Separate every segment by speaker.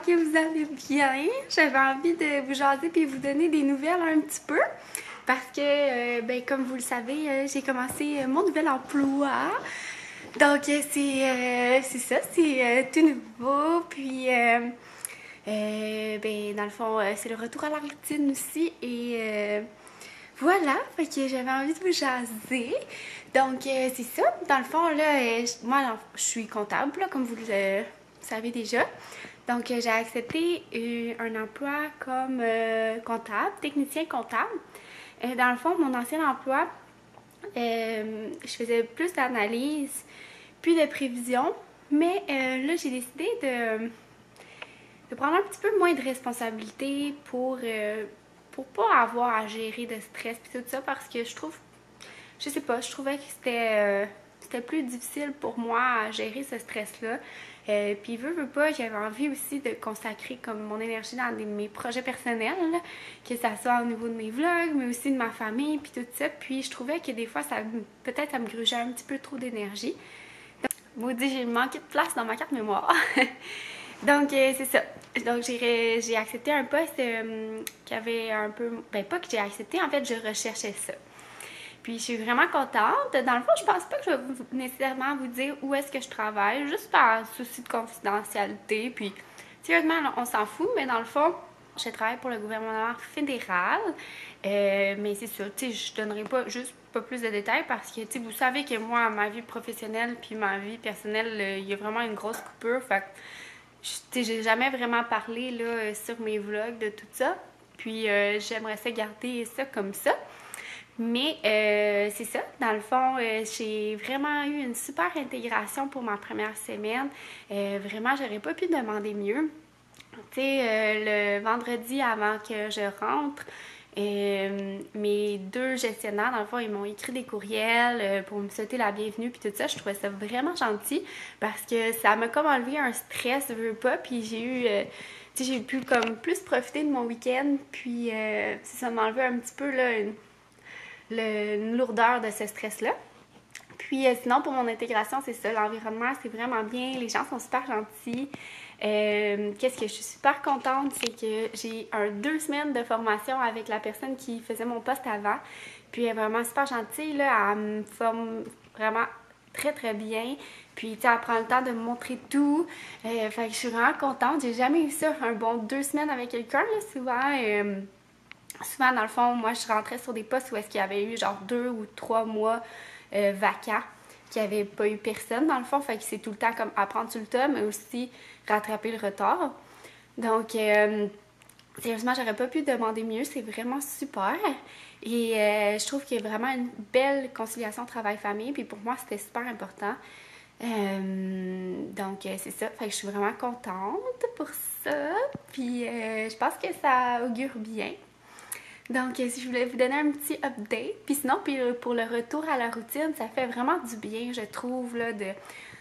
Speaker 1: que vous allez bien. J'avais envie de vous jaser puis vous donner des nouvelles un petit peu. Parce que, comme vous le savez, j'ai commencé mon nouvel emploi. Donc, c'est ça, c'est tout nouveau. Puis, dans le fond, c'est le retour à la routine aussi. Et voilà, fait que j'avais envie de vous jaser. Donc, c'est ça. Dans le fond, là, moi, je suis comptable, là, comme vous le savez déjà. Donc, j'ai accepté un emploi comme comptable, technicien comptable. Dans le fond, mon ancien emploi, je faisais plus d'analyse, puis de prévision. Mais là, j'ai décidé de prendre un petit peu moins de responsabilité pour pas avoir à gérer de stress puis tout ça parce que je sais pas, je trouvais que c'était plus difficile pour moi à gérer ce stress-là. Puis veux pas, j'avais envie aussi de consacrer comme mon énergie dans mes projets personnels, là, que ça soit au niveau de mes vlogs, mais aussi de ma famille, puis tout ça. Puis je trouvais que des fois, peut-être ça me grugeait un petit peu trop d'énergie. Maudit, j'ai manqué de place dans ma carte mémoire. Donc, c'est ça. Donc, j'ai accepté un poste qui avait un peu... Ben, pas que j'ai accepté, en fait, je recherchais ça. Puis, je suis vraiment contente. Dans le fond, je pense pas que je vais nécessairement vous dire où est-ce que je travaille, juste par souci de confidentialité. Puis, sérieusement, là, on s'en fout, mais dans le fond, je travaille pour le gouvernement fédéral. Mais c'est sûr, tu sais, je donnerai pas plus de détails parce que, tu sais, vous savez que moi, ma vie professionnelle puis ma vie personnelle, il y a vraiment une grosse coupure. Fait que, j'ai jamais vraiment parlé là, sur mes vlogs de tout ça. Puis, j'aimerais ça garder ça comme ça. Mais c'est ça, dans le fond, j'ai vraiment eu une super intégration pour ma première semaine. Vraiment, j'aurais pas pu demander mieux. Tu sais, le vendredi avant que je rentre, mes deux gestionnaires, dans le fond, ils m'ont écrit des courriels pour me souhaiter la bienvenue puis tout ça. Je trouvais ça vraiment gentil parce que ça m'a comme enlevé un stress, je veux pas, puis tu sais, j'ai pu comme plus profiter de mon week-end, puis ça m'a enlevé un petit peu là, une lourdeur de ce stress-là. Puis sinon, pour mon intégration, c'est ça, l'environnement, c'est vraiment bien, les gens sont super gentils. Qu'est-ce que je suis super contente, c'est que j'ai 2 semaines de formation avec la personne qui faisait mon poste avant. Puis elle est vraiment super gentille, là, elle me forme vraiment très très bien. Puis tu sais, elle prend le temps de me montrer tout. Fait que je suis vraiment contente. J'ai jamais eu ça, un bon 2 semaines avec quelqu'un, là, souvent, dans le fond, moi, je rentrais sur des postes où est-ce qu'il y avait eu genre 2 ou 3 mois vacants, qu'il n'y avait pas eu personne, dans le fond. Fait que c'est tout le temps comme apprendre sur le tas, mais aussi rattraper le retard. Donc, sérieusement, j'aurais pas pu demander mieux. C'est vraiment super. Et je trouve qu'il y a vraiment une belle conciliation travail-famille. Puis pour moi, c'était super important. Donc, c'est ça. Fait que je suis vraiment contente pour ça. Puis, je pense que ça augure bien. Donc, si je voulais vous donner un petit update. Puis sinon, pour le retour à la routine, ça fait vraiment du bien, je trouve, là,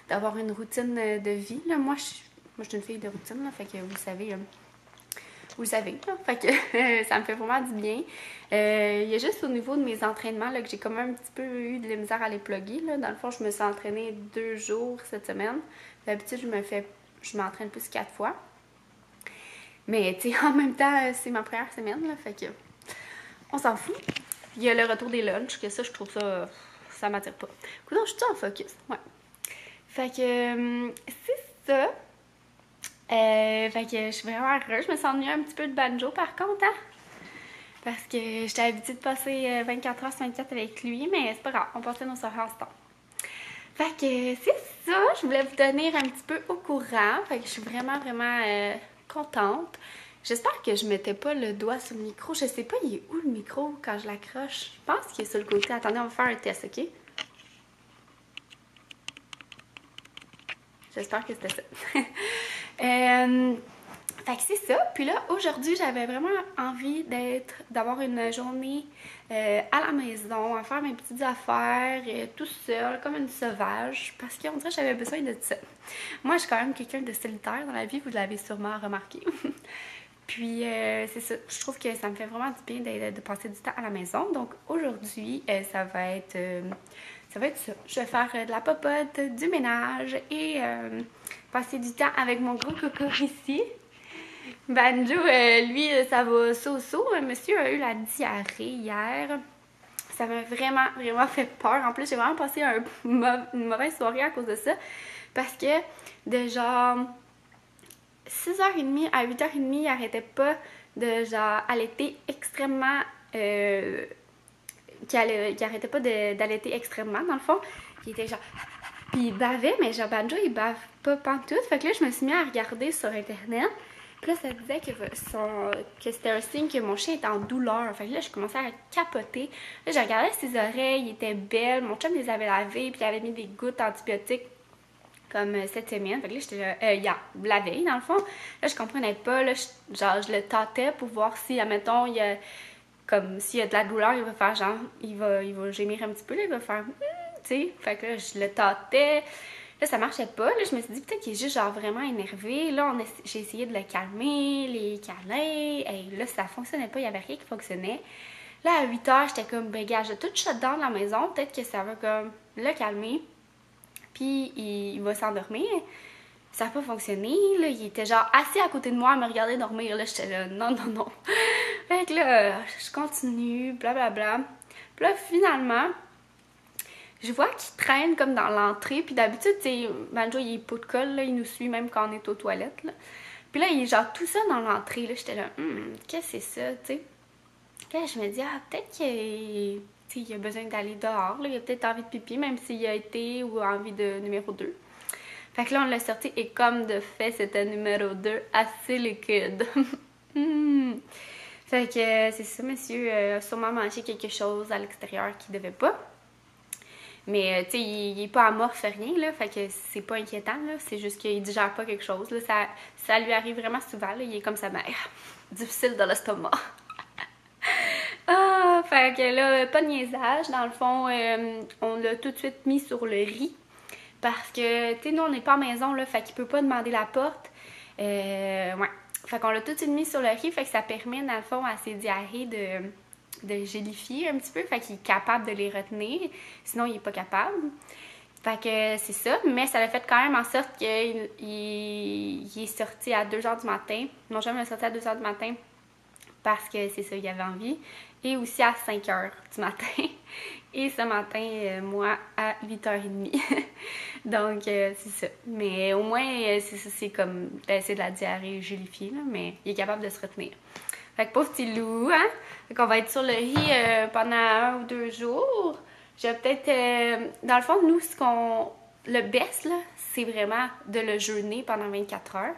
Speaker 1: d'avoir une routine de vie. Là. Moi, je suis une fille de routine, là, fait que vous le savez, là. Fait que ça me fait vraiment du bien. Il y a juste au niveau de mes entraînements là, que j'ai quand même un petit peu eu de la misère à les plugger. Là. Dans le fond, je me suis entraînée 2 jours cette semaine. D'habitude, je m'entraîne plus 4 fois. Mais, tu sais, en même temps, c'est ma première semaine, là, fait que... On s'en fout. Il y a le retour des lunchs, que ça, je trouve ça m'attire pas. Écoute, je suis en focus. Ouais. Fait que, c'est ça. Fait que je suis vraiment heureuse. Je me sens ennuyée un petit peu de banjo, par contre, hein? Parce que j'étais habituée de passer 24 heures sur 24 avec lui, mais c'est pas grave, on passait nos soirées ensemble. Fait que, c'est ça. Je voulais vous tenir un petit peu au courant. Fait que je suis vraiment, vraiment contente. J'espère que je mettais pas le doigt sur le micro. Je sais pas, il est où le micro quand je l'accroche? Je pense qu'il est sur le côté. Attendez, on va faire un test, ok? J'espère que c'était ça. Fait que c'est ça. Puis là, aujourd'hui, j'avais vraiment envie d'avoir une journée à la maison, à faire mes petites affaires, tout seul, comme une sauvage, parce qu'on dirait que j'avais besoin de ça. Moi, je suis quand même quelqu'un de solitaire dans la vie, vous l'avez sûrement remarqué. Puis, c'est ça, je trouve que ça me fait vraiment du bien de passer du temps à la maison. Donc, aujourd'hui, ça va être ça. Je vais faire de la popote, du ménage et passer du temps avec mon gros coco ici. Banjo, lui, ça va so-so. Monsieur a eu la diarrhée hier. Ça m'a vraiment, vraiment fait peur. En plus, j'ai vraiment passé une mauvaise soirée à cause de ça. Parce que de genre 6h30 à 8h30, il arrêtait pas de genre allaiter extrêmement... qui arrêtait pas d'allaiter extrêmement, dans le fond. Il était genre... Puis il bavait, mais genre Banjo, il bave pas pantoute. Fait que là, je me suis mis à regarder sur Internet. Puis là, ça disait que c'était un signe que mon chien était en douleur. Fait que là, je commençais à capoter. Là, j'ai regardé ses oreilles, il était belles. Mon chum les avait lavées, puis il avait mis des gouttes antibiotiques comme cette semaine. Fait que là, j'étais là, la veille, dans le fond. Là, je comprenais pas. Là, je le tâtais pour voir si, admettons, il y a... Comme s'il y a de la douleur, il va faire genre... Il va gémir un petit peu, là, il va faire... tu sais. Fait que là, je le tâtais. Là, ça marchait pas. Là, je me suis dit peut-être qu'il est juste genre vraiment énervé. Là, j'ai essayé de le calmer, les câlins. Et là, ça fonctionnait pas. Il y avait rien qui fonctionnait. Là, à 8h, j'étais comme, ben, gars, j'ai tout shut down dans la maison. Peut-être que ça va comme le calmer. Puis, il va s'endormir. Ça n'a pas fonctionné. Là, il était genre assis à côté de moi à me regarder dormir. Là, j'étais là, non, non, non. Fait que là, je continue, blablabla. Puis là, finalement... Je vois qu'il traîne comme dans l'entrée, puis d'habitude, tu sais, Banjo, il est pot de colle, là, il nous suit même quand on est aux toilettes, là. Puis là, il est genre tout ça dans l'entrée, là, j'étais là, qu'est-ce que c'est ça, tu sais. Puis là, je me dis, peut-être qu'il a besoin d'aller dehors, là, il a peut-être envie de pipi, même s'il a été ou envie de numéro 2. Fait que là, on l'a sorti, et comme de fait, c'était numéro 2, assez liquide. Fait que c'est ça, monsieur a sûrement mangé quelque chose à l'extérieur qu'il devait pas. Mais, tu sais, il est pas amorphe, rien, là, fait que c'est pas inquiétant, là, c'est juste qu'il digère pas quelque chose, là, ça lui arrive vraiment souvent, là, il est comme sa mère, difficile dans l'estomac. Fait que là, pas de niaisage, dans le fond, on l'a tout de suite mis sur le riz, parce que, tu sais, nous, on n'est pas en maison, là, fait qu'il peut pas demander la porte, ouais, fait qu'on l'a tout de suite mis sur le riz, fait que ça permet, dans le fond, à ses diarrhées de gélifier un petit peu, fait qu'il est capable de les retenir, sinon il est pas capable. Fait que c'est ça, mais ça a fait quand même en sorte qu'il est sorti à 2h du matin. Mon chum est sorti à 2h du matin parce que c'est ça, il avait envie. Et aussi à 5h du matin. Et ce matin, moi, à 8h30. Donc, c'est ça. Mais au moins, c'est comme, c'est de la diarrhée gélifiée, là, mais il est capable de se retenir. Fait que pauvre petit loup, hein? Fait qu'on va être sur le riz pendant 1 ou 2 jours. Je vais peut-être... dans le fond, nous, le best, là, c'est vraiment de le jeûner pendant 24 heures.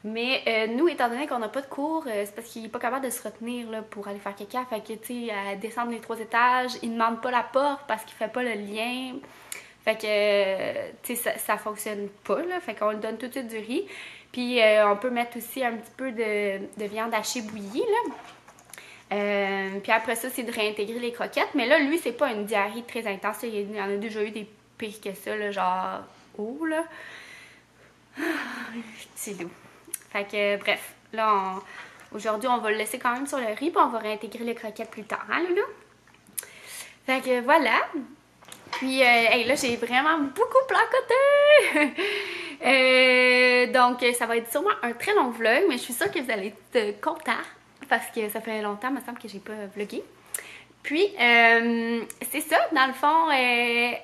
Speaker 1: Mais nous, étant donné qu'on n'a pas de cours, c'est parce qu'il n'est pas capable de se retenir là, pour aller faire caca. Fait que, tu sais, à descendre les 3 étages, il ne demande pas la porte parce qu'il fait pas le lien. Fait que, tu sais, ça fonctionne pas, là. Fait qu'on lui donne tout de suite du riz. Puis on peut mettre aussi un petit peu de viande hachée bouillie, là. Puis après ça, c'est de réintégrer les croquettes. Mais là, lui, c'est pas une diarrhée très intense. Il y en a déjà eu des pires que ça, là, genre haut, là. C'est doux. Fait que, bref, là, aujourd'hui, on va le laisser quand même sur le riz, puis on va réintégrer les croquettes plus tard, hein, Loulou? Fait que, voilà. Puis, hey, là, j'ai vraiment beaucoup placoté! Donc, ça va être sûrement un très long vlog, mais je suis sûre que vous allez être contents, parce que ça fait longtemps, il me semble, que j'ai pas vlogué. Puis, c'est ça, dans le fond,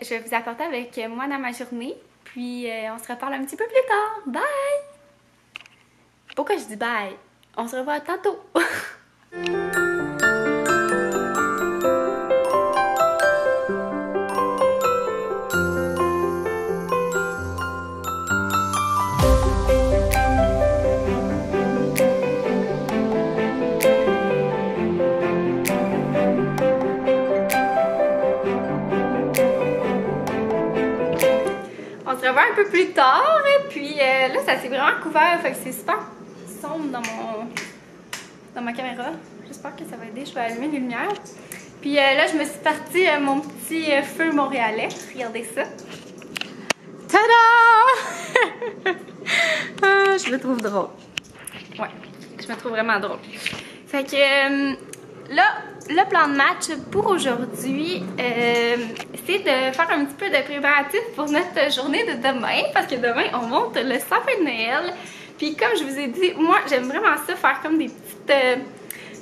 Speaker 1: je vais vous apporter avec moi dans ma journée, puis on se reparle un petit peu plus tard. Bye! Pourquoi je dis bye? On se revoit tantôt! On se revoit un peu plus tard, et puis là, ça s'est vraiment couvert, fait que c'est super sombre dans ma caméra. J'espère que ça va aider, je vais allumer les lumières. Puis là, je me suis partie mon petit feu montréalais. Regardez ça. Tada! Je le trouve drôle. Ouais, je me trouve vraiment drôle. Fait que là, le plan de match pour aujourd'hui, c'est de faire un petit peu de préparatifs pour notre journée de demain, parce que demain, on monte le sapin de Noël. Puis comme je vous ai dit, moi j'aime vraiment ça, faire comme des petites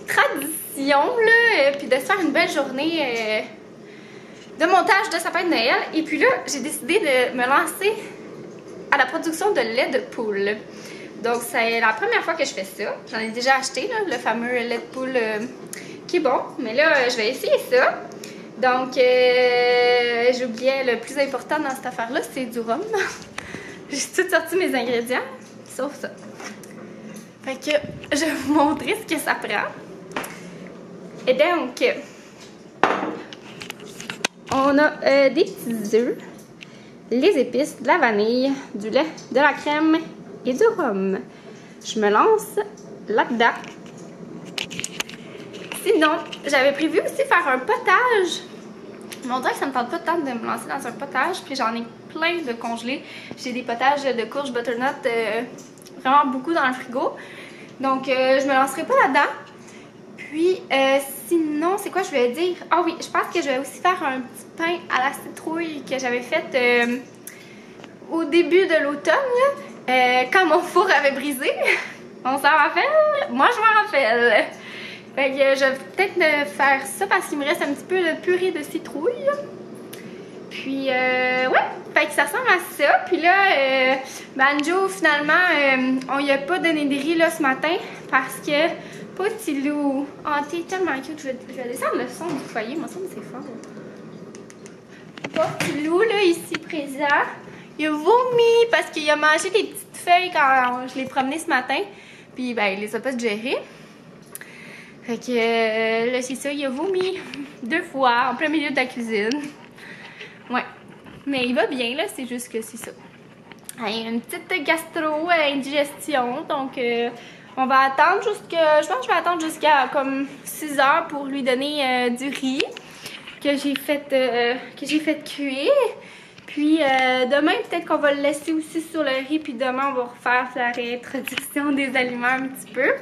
Speaker 1: traditions là, puis de se faire une belle journée de montage de sapin de Noël. Et puis là, j'ai décidé de me lancer à la production de lait de poule. Donc c'est la première fois que je fais ça. J'en ai déjà acheté là, le fameux lait de poule qui est bon, mais là je vais essayer ça. Donc j'oubliais le plus important dans cette affaire-là, c'est du rhum. J'ai tout sorti mes ingrédients, sauf ça. Fait que je vais vous montrer ce que ça prend. Et donc, on a des petits œufs, les épices, de la vanille, du lait, de la crème et du rhum. Je me lance là-dedans. Sinon, j'avais prévu aussi faire un potage. On dirait que ça me tente pas tant de me lancer dans un potage, puis j'en ai plein de congelés. J'ai des potages de courge butternut vraiment beaucoup dans le frigo. Donc, je me lancerai pas là-dedans. Puis, sinon, c'est quoi je voulais dire? Ah oui, je pense que je vais aussi faire un petit pain à la citrouille que j'avais fait au début de l'automne, quand mon four avait brisé. On s'en rappelle? Moi, je m'en rappelle. Fait que je vais peut-être faire ça parce qu'il me reste un petit peu de purée de citrouille. Puis, ouais, fait que ça ressemble à ça. Puis là, Banjo, finalement, on lui a pas donné de riz là, ce matin parce que, petit loup, oh, t'es tellement cute. Je vais descendre le son du foyer, moi, ça me c'est fort. Petit loup, là, ici présent, il a vomi parce qu'il a mangé des petites feuilles quand je l'ai promené ce matin. Puis, ben, il les a pas digérées. Fait que là, c'est ça, il a vomi 2 fois en plein milieu de la cuisine. Ouais. Mais il va bien, là, c'est juste que c'est ça. Il y a une petite gastro-indigestion, donc on va attendre jusqu'à... Je pense que je vais attendre jusqu'à comme 6 heures pour lui donner du riz que j'ai fait cuire. Puis demain, peut-être qu'on va le laisser aussi sur le riz, puis demain, on va refaire la réintroduction des aliments un petit peu.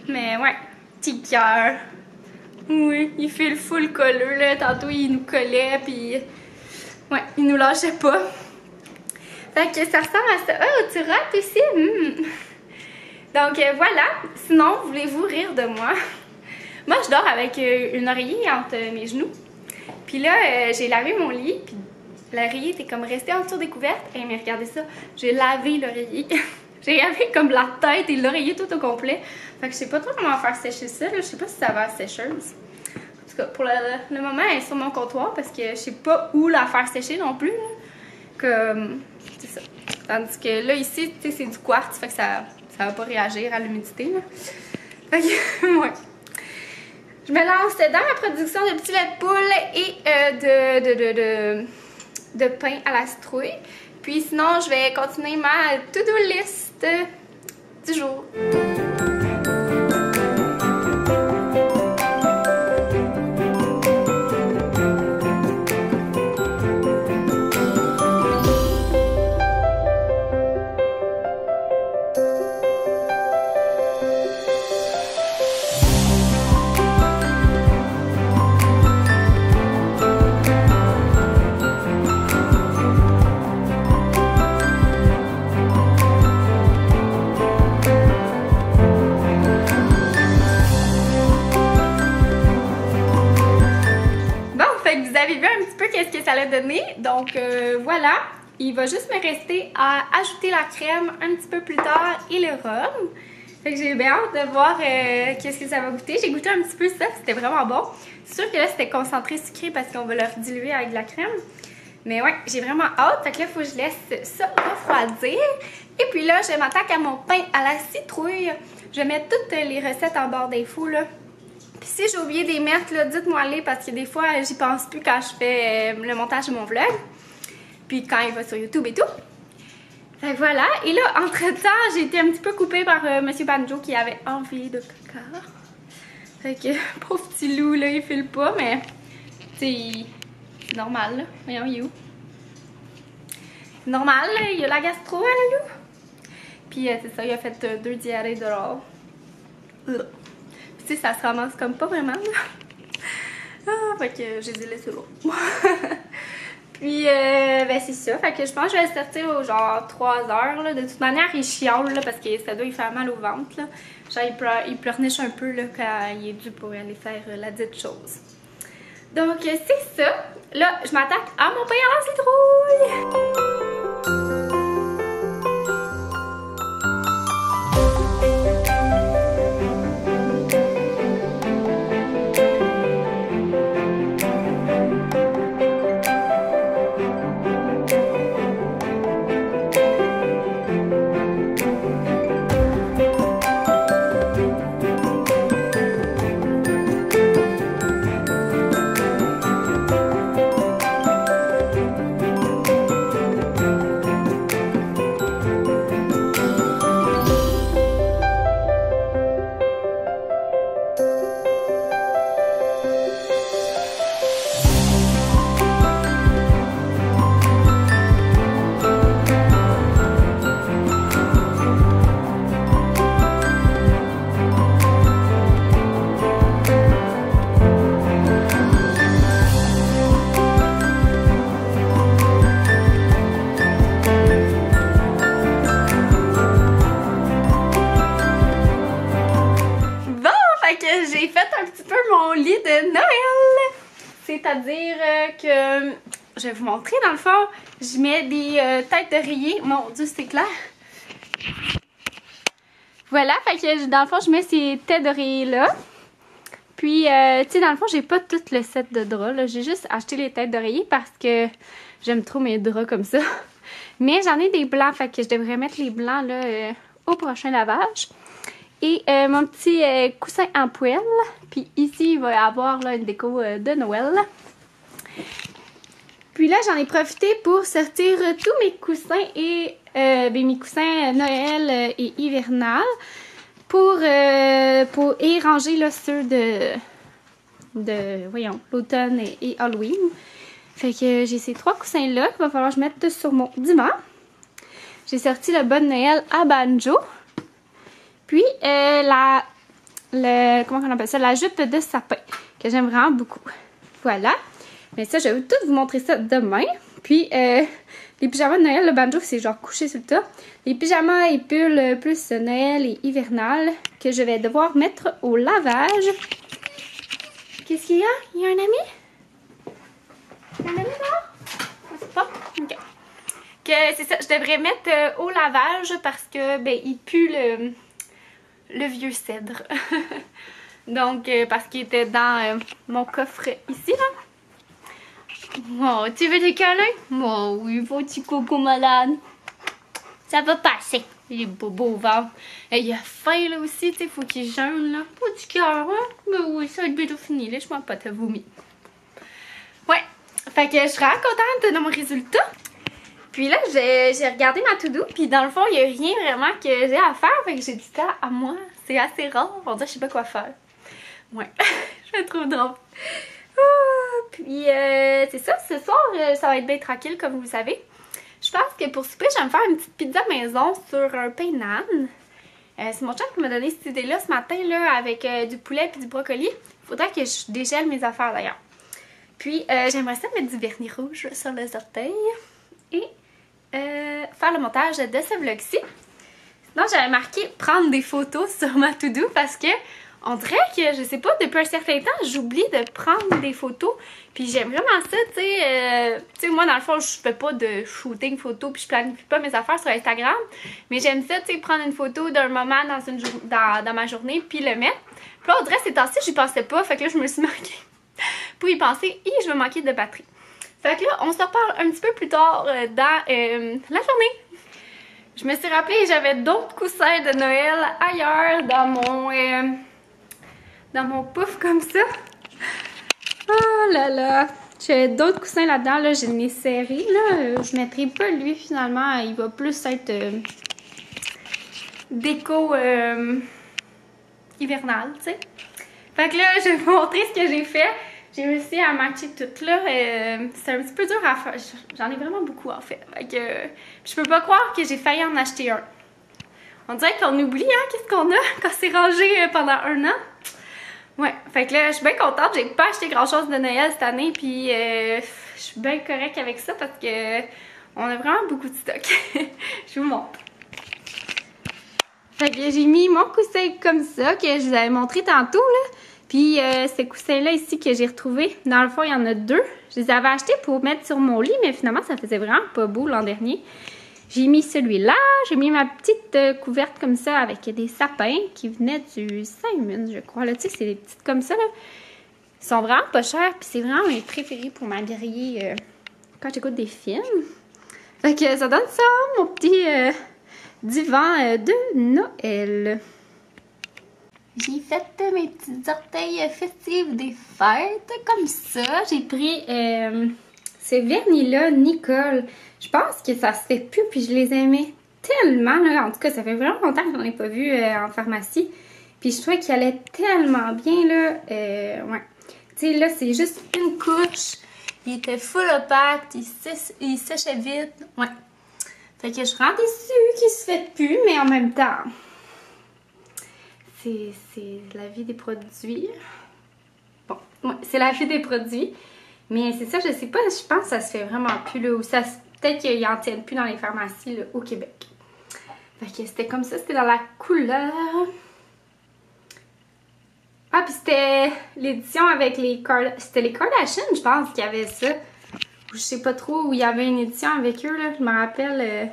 Speaker 1: Mais ouais. Petit cœur. Oui, il fait le full colleux, là. Tantôt, il nous collait, puis... Ouais, il nous lâchait pas. Fait que ça ressemble à ça. Oh, tu rates aussi? Donc, voilà. Sinon, voulez-vous rire de moi? Moi, je dors avec une oreiller entre mes genoux. Puis là, j'ai lavé mon lit, puis l'oreiller était comme resté en dessous des couvertes. Et mais regardez ça, j'ai lavé l'oreiller. J'ai lavé comme la tête et l'oreiller tout au complet. Fait que je sais pas trop comment faire sécher ça. Là. Je sais pas si ça va à sécheuse. En tout cas, pour le moment, elle est sur mon comptoir parce que je sais pas où la faire sécher non plus. Comme, c'est ça. Tandis que là, ici, tu sais, c'est du quartz. Fait que ça va pas réagir à l'humidité. Fait que, ouais. Je me lance dans la production de petits laits de poule et de pain à la citrouille. Puis sinon, je vais continuer ma to-do list du jour. Qu'est-ce que ça l'a donné. Donc voilà, il va juste me rester à ajouter la crème un petit peu plus tard et le rhum. Fait que j'ai bien hâte de voir qu'est-ce que ça va goûter. J'ai goûté un petit peu ça, c'était vraiment bon. C'est sûr que là c'était concentré sucré parce qu'on va le diluer avec de la crème. Mais ouais, j'ai vraiment hâte. Fait que là, il faut que je laisse ça refroidir. Et puis là, je m'attaque à mon pain à la citrouille. Je vais mettre toutes les recettes en barre d'infos là. Puis si j'ai oublié de les mettre, dites-moi les parce que des fois, j'y pense plus quand je fais le montage de mon vlog. Puis quand il va sur YouTube et tout. Fait que voilà. Et là, entre-temps, j'ai été un petit peu coupée par Monsieur Banjo qui avait envie de caca. Fait que, pauvre petit loup, là, il file pas, mais c'est normal, là. Voyons, il est où? C'est normal, là, il a la gastro, hein, le loup. Puis c'est ça, il a fait 2 diarrhées dehors. Tu sais, ça se ramasse comme pas vraiment. Ah, fait que j'ai dû laisser l'eau. Puis, ben c'est ça. Fait que je pense que je vais le sortir au genre 3 heures. Là. De toute manière, il chiale là, parce que ça doit lui faire mal au ventre. Là. Genre, il pleurniche un peu là, quand il est dû pour aller faire la dite chose. Donc, c'est ça. Là, je m'attaque à mon pain à la citrouille. J'ai fait un petit peu mon lit de Noël. C'est-à-dire que je vais vous montrer dans le fond. Je mets des têtes d'oreiller. Mon Dieu, c'est clair. Voilà, fait que dans le fond, je mets ces têtes d'oreiller là. Puis, tu sais, dans le fond, j'ai pas tout le set de draps. J'ai juste acheté les têtes d'oreiller parce que j'aime trop mes draps comme ça. Mais j'en ai des blancs, fait que je devrais mettre les blancs là au prochain lavage. Et mon petit coussin en poêle. Puis ici, il va y avoir là, une déco de Noël. Puis là, j'en ai profité pour sortir tous mes coussins et mes coussins Noël et hivernal. Pour et ranger là, ceux de voyons, l'automne et Halloween. Fait que j'ai ces 3 coussins-là qu'il va falloir que je mette sur mon divan. J'ai sorti le bon Noël à banjo. Puis, comment on appelle ça? La jupe de sapin, que j'aime vraiment beaucoup. Voilà. Mais ça, je vais tout vous montrer ça demain. Puis, les pyjamas de Noël, le banjo, c'est genre couché sur le tas. Les pyjamas et pulls plus Noël et hivernal, que je vais devoir mettre au lavage. Qu'est-ce qu'il y a? Il y a un ami? Un ami là? Je sais pas. OK. Que c'est ça, je devrais mettre au lavage parce que, ben, il pue le vieux cèdre. Donc, parce qu'il était dans mon coffre ici, là. Oh, tu veux des câlins? Oh oui, petit coco malade. Ça va passer. Il est beau au ventre. Et il a faim, là, aussi, tu sais, faut qu'il jeûne, là. Petit cœur, hein? Mais oui, ça va être bientôt fini, là. Je m'en pas te vomir. Ouais. Fait que je serais contente de mon résultat. Puis là, j'ai regardé ma to-do, puis dans le fond, il n'y a rien vraiment que j'ai à faire, fait que j'ai du temps à moi. C'est assez rare, on dirait que je sais pas quoi faire. Ouais, je me trouve drôle. Puis c'est ça, ce soir, ça va être bien tranquille, comme vous le savez. Je pense que pour souper, je vais me faire une petite pizza maison sur un pain naan. C'est mon chef qui m'a donné cette idée-là ce matin, là, avec du poulet et du brocoli. Il faudrait que je dégèle mes affaires, d'ailleurs. Puis, j'aimerais ça mettre du vernis rouge sur les orteils. Et faire le montage de ce vlog-ci. Sinon, j'avais marqué prendre des photos sur ma to-do parce que on dirait que, je sais pas, depuis un certain temps, j'oublie de prendre des photos. Puis j'aime vraiment ça, tu sais, moi, dans le fond, je fais pas de shooting photo puis je planifie pas mes affaires sur Instagram. Mais j'aime ça, tu sais, prendre une photo d'un moment dans ma journée puis le mettre. Puis là, on dirait ces temps-ci, j'y pensais pas. Fait que là, je me suis marquée pour y penser et je vais manquer de batterie. Fait que là, on se reparle un petit peu plus tard dans la journée. Je me suis rappelé que j'avais d'autres coussins de Noël ailleurs dans mon pouf comme ça. Oh là là! J'ai d'autres coussins là-dedans, là, je l'ai serré, là. Je mettrai pas lui finalement, il va plus être déco hivernale, tu sais. Fait que là, je vais vous montrer ce que j'ai fait. J'ai réussi à matcher tout là. C'est un petit peu dur à faire. J'en ai vraiment beaucoup en fait. Fait que je peux pas croire que j'ai failli en acheter un. On dirait qu'on oublie, hein, qu'est-ce qu'on a quand c'est rangé pendant 1 an. Ouais, fait que là, je suis bien contente. J'ai pas acheté grand chose de Noël cette année. Puis je suis bien correcte avec ça parce que on a vraiment beaucoup de stock. Je vous montre. Fait que j'ai mis mon coussin comme ça que je vous avais montré tantôt là. Puis ces coussins-là ici que j'ai retrouvés, dans le fond, il y en a 2. Je les avais achetés pour mettre sur mon lit, mais finalement, ça faisait vraiment pas beau l'an dernier. J'ai mis celui-là, j'ai mis ma petite couverte comme ça avec des sapins qui venaient du Simon, je crois. Là, tu sais, c'est des petites comme ça, là. Ils sont vraiment pas chers, puis c'est vraiment mes préférés pour m'habiller quand j'écoute des films. Fait que ça donne ça, mon petit divan de Noël. J'ai fait mes petits orteils festifs des fêtes, comme ça. J'ai pris ces vernis-là, Nicole. Je pense que ça se fait plus, puis je les aimais tellement, là. En tout cas, ça fait vraiment longtemps que je n'en ai pas vu en pharmacie. Puis je trouvais qu'il allait tellement bien, là. Ouais. Tu sais, là, c'est juste une couche. Il était full opaque, il séchait vite. Ouais. Fait que je suis vraiment déçue qu'il se fait plus, mais en même temps... C'est la vie des produits. Bon, ouais, c'est la vie des produits. Mais c'est ça, je sais pas, je pense que ça se fait vraiment plus là. Ou ça, peut-être qu'ils n'en tiennent plus dans les pharmacies là, au Québec. Fait que c'était comme ça, c'était dans la couleur. Ah, puis c'était l'édition avec les c'était les Kardashians, je pense, qu'il y avait ça. Ou je sais pas trop, où il y avait une édition avec eux, là. Je me rappelle.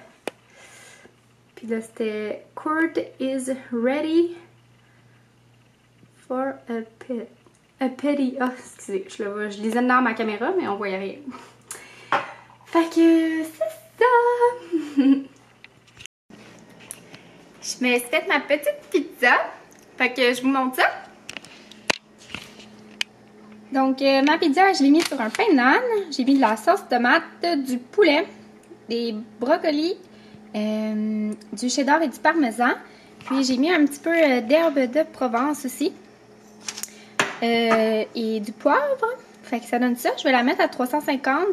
Speaker 1: Puis là, c'était Court is ready. For a petty. Ah, excusez, je lisais dans ma caméra, mais on voyait rien. Fait que c'est ça. Je me suis fait ma petite pizza. Fait que je vous montre ça. Donc, ma pizza, je l'ai mise sur un pain de naan. J'ai mis de la sauce tomate, du poulet, des brocolis, du cheddar et du parmesan. Puis, j'ai mis un petit peu d'herbe de Provence aussi. Et du poivre. Fait que ça donne ça. Je vais la mettre à 350.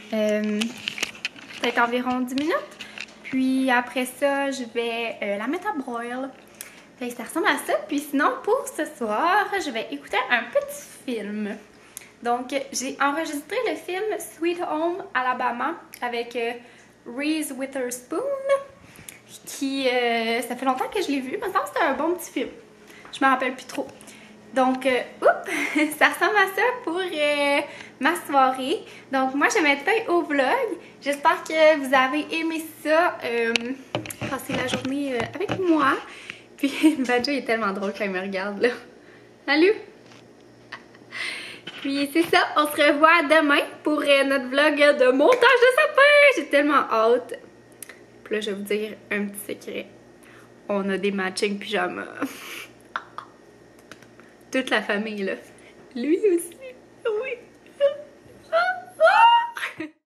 Speaker 1: Peut-être environ 10 minutes. Puis après ça, je vais la mettre à broil. Fait que ça ressemble à ça. Puis sinon, pour ce soir, je vais écouter un petit film. Donc, j'ai enregistré le film Sweet Home Alabama avec Reese Witherspoon. Qui, ça fait longtemps que je l'ai vu. Il me semble que c'était un bon petit film. Je me rappelle plus trop. Donc, ça ressemble à ça pour ma soirée. Donc, moi, je mets fin au vlog. J'espère que vous avez aimé ça. Passer la journée avec moi. Puis, Badjo est tellement drôle quand il me regarde, là. Salut! Puis, c'est ça. On se revoit demain pour notre vlog de montage de sapin. J'ai tellement hâte. Puis là, je vais vous dire un petit secret. On a des matching pyjamas. Toute la famille, là. Lui aussi. Oui.